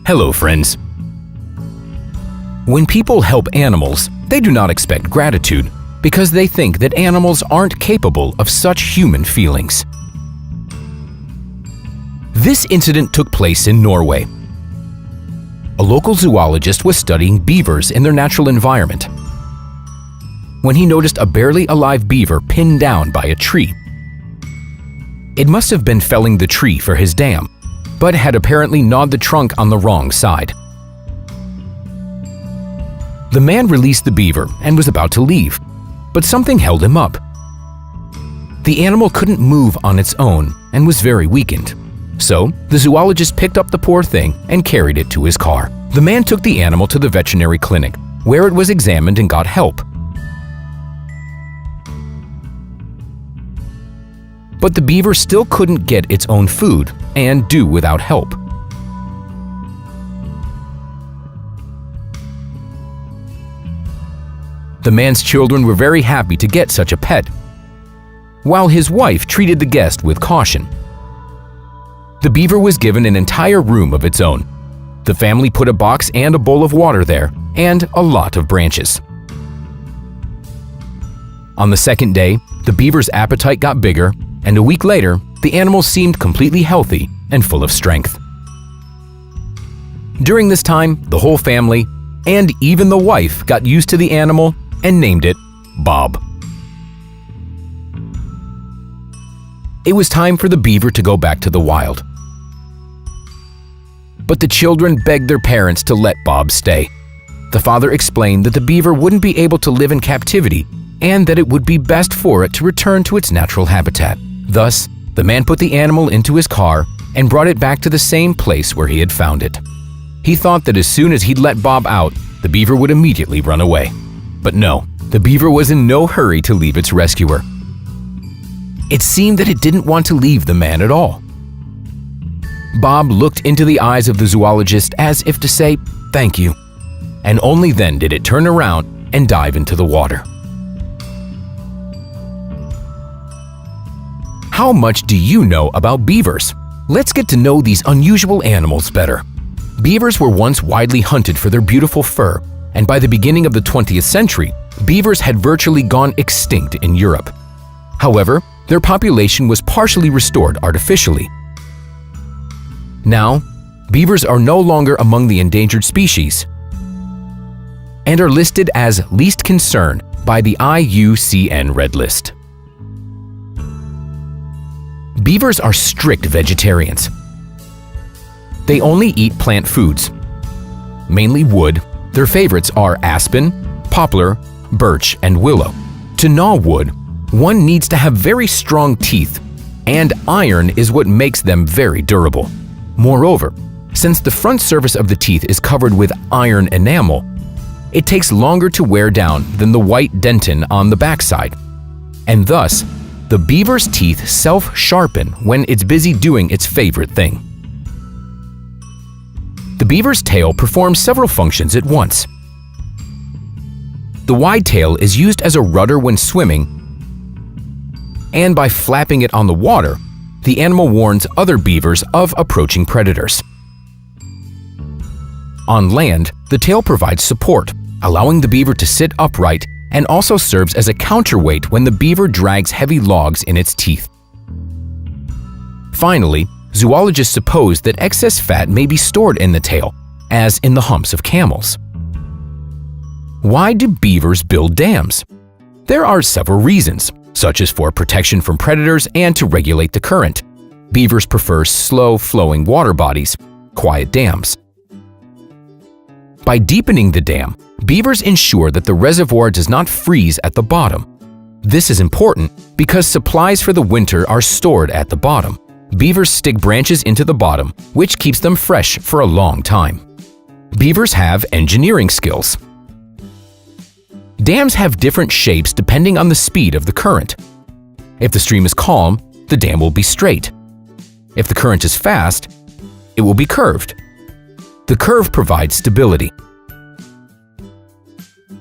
Hello, friends. When people help animals, they do not expect gratitude because they think that animals aren't capable of such human feelings. This incident took place in Norway. A local zoologist was studying beavers in their natural environment when he noticed a barely alive beaver pinned down by a tree. It must have been felling the tree for his dam, but had apparently gnawed the trunk on the wrong side. The man released the beaver and was about to leave, but something held him up. The animal couldn't move on its own and was very weakened. So, the zoologist picked up the poor thing and carried it to his car. The man took the animal to the veterinary clinic, where it was examined and got help. But the beaver still couldn't get its own food and do without help. The man's children were very happy to get such a pet, while his wife treated the guest with caution. The beaver was given an entire room of its own. The family put a box and a bowl of water there, and a lot of branches. On the second day, the beaver's appetite got bigger, and a week later, the animal seemed completely healthy and full of strength. During this time, the whole family, and even the wife, got used to the animal and named it Bob. It was time for the beaver to go back to the wild. But the children begged their parents to let Bob stay. The father explained that the beaver wouldn't be able to live in captivity and that it would be best for it to return to its natural habitat. Thus, the man put the animal into his car and brought it back to the same place where he had found it. He thought that as soon as he'd let Bob out, the beaver would immediately run away. But no, the beaver was in no hurry to leave its rescuer. It seemed that it didn't want to leave the man at all. Bob looked into the eyes of the zoologist as if to say, "Thank you," and only then did it turn around and dive into the water. How much do you know about beavers? Let's get to know these unusual animals better. Beavers were once widely hunted for their beautiful fur, and by the beginning of the 20th century, beavers had virtually gone extinct in Europe. However, their population was partially restored artificially. Now, beavers are no longer among the endangered species and are listed as least concern by the IUCN Red List. Beavers are strict vegetarians. They only eat plant foods, mainly wood. Their favorites are aspen, poplar, birch, and willow. To gnaw wood, one needs to have very strong teeth, and iron is what makes them very durable. Moreover, since the front surface of the teeth is covered with iron enamel, it takes longer to wear down than the white dentin on the backside, and thus, the beaver's teeth self-sharpen when it's busy doing its favorite thing. The beaver's tail performs several functions at once. The wide tail is used as a rudder when swimming, and by flapping it on the water, the animal warns other beavers of approaching predators. On land, the tail provides support, allowing the beaver to sit upright, and also serves as a counterweight when the beaver drags heavy logs in its teeth. Finally, zoologists suppose that excess fat may be stored in the tail, as in the humps of camels. Why do beavers build dams? There are several reasons, such as for protection from predators and to regulate the current. Beavers prefer slow-flowing water bodies, quiet dams. By deepening the dam, beavers ensure that the reservoir does not freeze at the bottom. This is important because supplies for the winter are stored at the bottom. Beavers stick branches into the bottom, which keeps them fresh for a long time. Beavers have engineering skills. Dams have different shapes depending on the speed of the current. If the stream is calm, the dam will be straight. If the current is fast, it will be curved. The curve provides stability.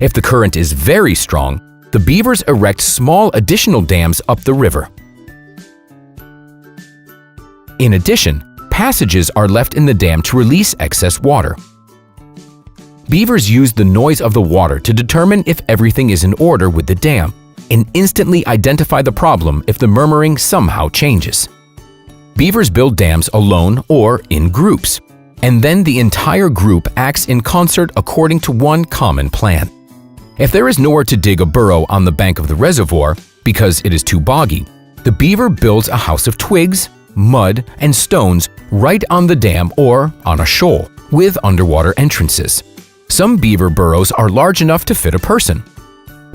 If the current is very strong, the beavers erect small additional dams up the river. In addition, passages are left in the dam to release excess water. Beavers use the noise of the water to determine if everything is in order with the dam and instantly identify the problem if the murmuring somehow changes. Beavers build dams alone or in groups, and then the entire group acts in concert according to one common plan. If there is nowhere to dig a burrow on the bank of the reservoir because it is too boggy, the beaver builds a house of twigs, mud, and stones right on the dam or on a shoal with underwater entrances. Some beaver burrows are large enough to fit a person.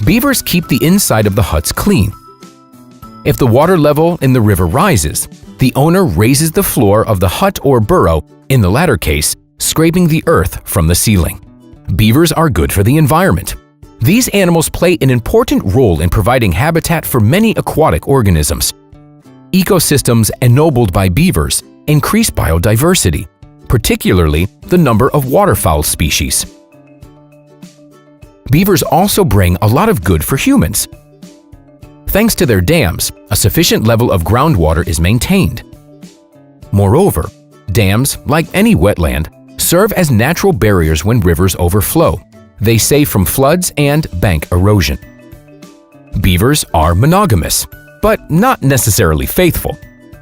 Beavers keep the inside of the huts clean. If the water level in the river rises, the owner raises the floor of the hut or burrow, in the latter case, scraping the earth from the ceiling. Beavers are good for the environment. These animals play an important role in providing habitat for many aquatic organisms. Ecosystems ennobled by beavers increase biodiversity, particularly the number of waterfowl species. Beavers also bring a lot of good for humans. Thanks to their dams, a sufficient level of groundwater is maintained. Moreover, dams, like any wetland, serve as natural barriers when rivers overflow. They save from floods and bank erosion. Beavers are monogamous, but not necessarily faithful.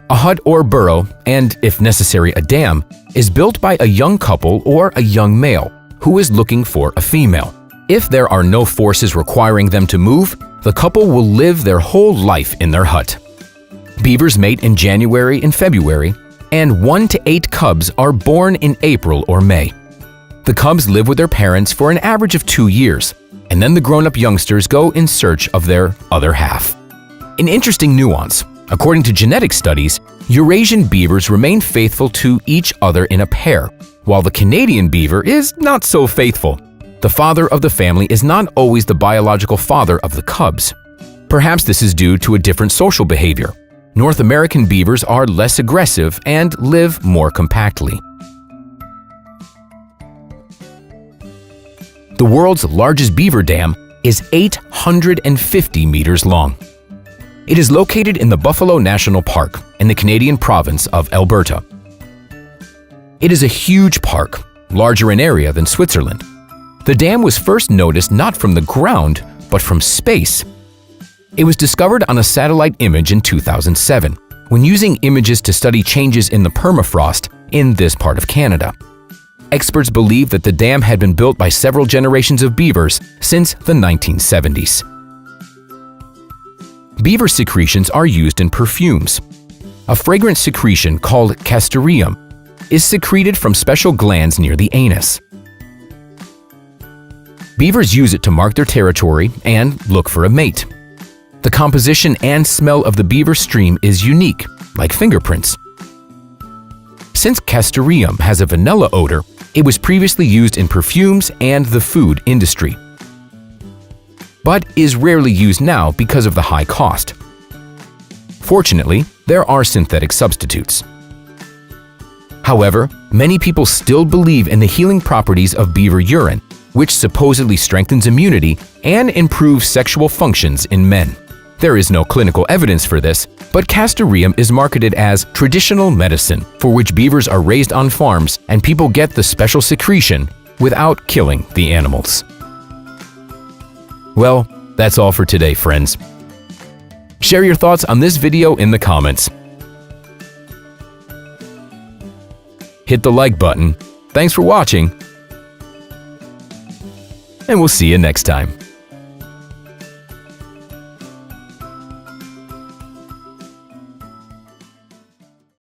A hut or burrow, and if necessary a dam, is built by a young couple or a young male who is looking for a female. If there are no forces requiring them to move, the couple will live their whole life in their hut. Beavers mate in January and February, and 1 to 8 cubs are born in April or May. The cubs live with their parents for an average of 2 years, and then the grown-up youngsters go in search of their other half. An interesting nuance: according to genetic studies, Eurasian beavers remain faithful to each other in a pair, while the Canadian beaver is not so faithful. The father of the family is not always the biological father of the cubs. Perhaps this is due to a different social behavior. North American beavers are less aggressive and live more compactly. The world's largest beaver dam is 850 meters long. It is located in the Buffalo National Park in the Canadian province of Alberta. It is a huge park, larger in area than Switzerland. The dam was first noticed not from the ground, but from space. It was discovered on a satellite image in 2007, when using images to study changes in the permafrost in this part of Canada. Experts believe that the dam had been built by several generations of beavers since the 1970s. Beaver secretions are used in perfumes. A fragrant secretion called castoreum is secreted from special glands near the anus. Beavers use it to mark their territory and look for a mate. The composition and smell of the beaver stream is unique, like fingerprints. Since castoreum has a vanilla odor, it was previously used in perfumes and the food industry, but is rarely used now because of the high cost. Fortunately, there are synthetic substitutes. However, many people still believe in the healing properties of beaver urine, which supposedly strengthens immunity and improves sexual functions in men. There is no clinical evidence for this, but castoreum is marketed as traditional medicine for which beavers are raised on farms and people get the special secretion without killing the animals. Well, that's all for today, friends. Share your thoughts on this video in the comments. Hit the like button. Thanks for watching, and we'll see you next time.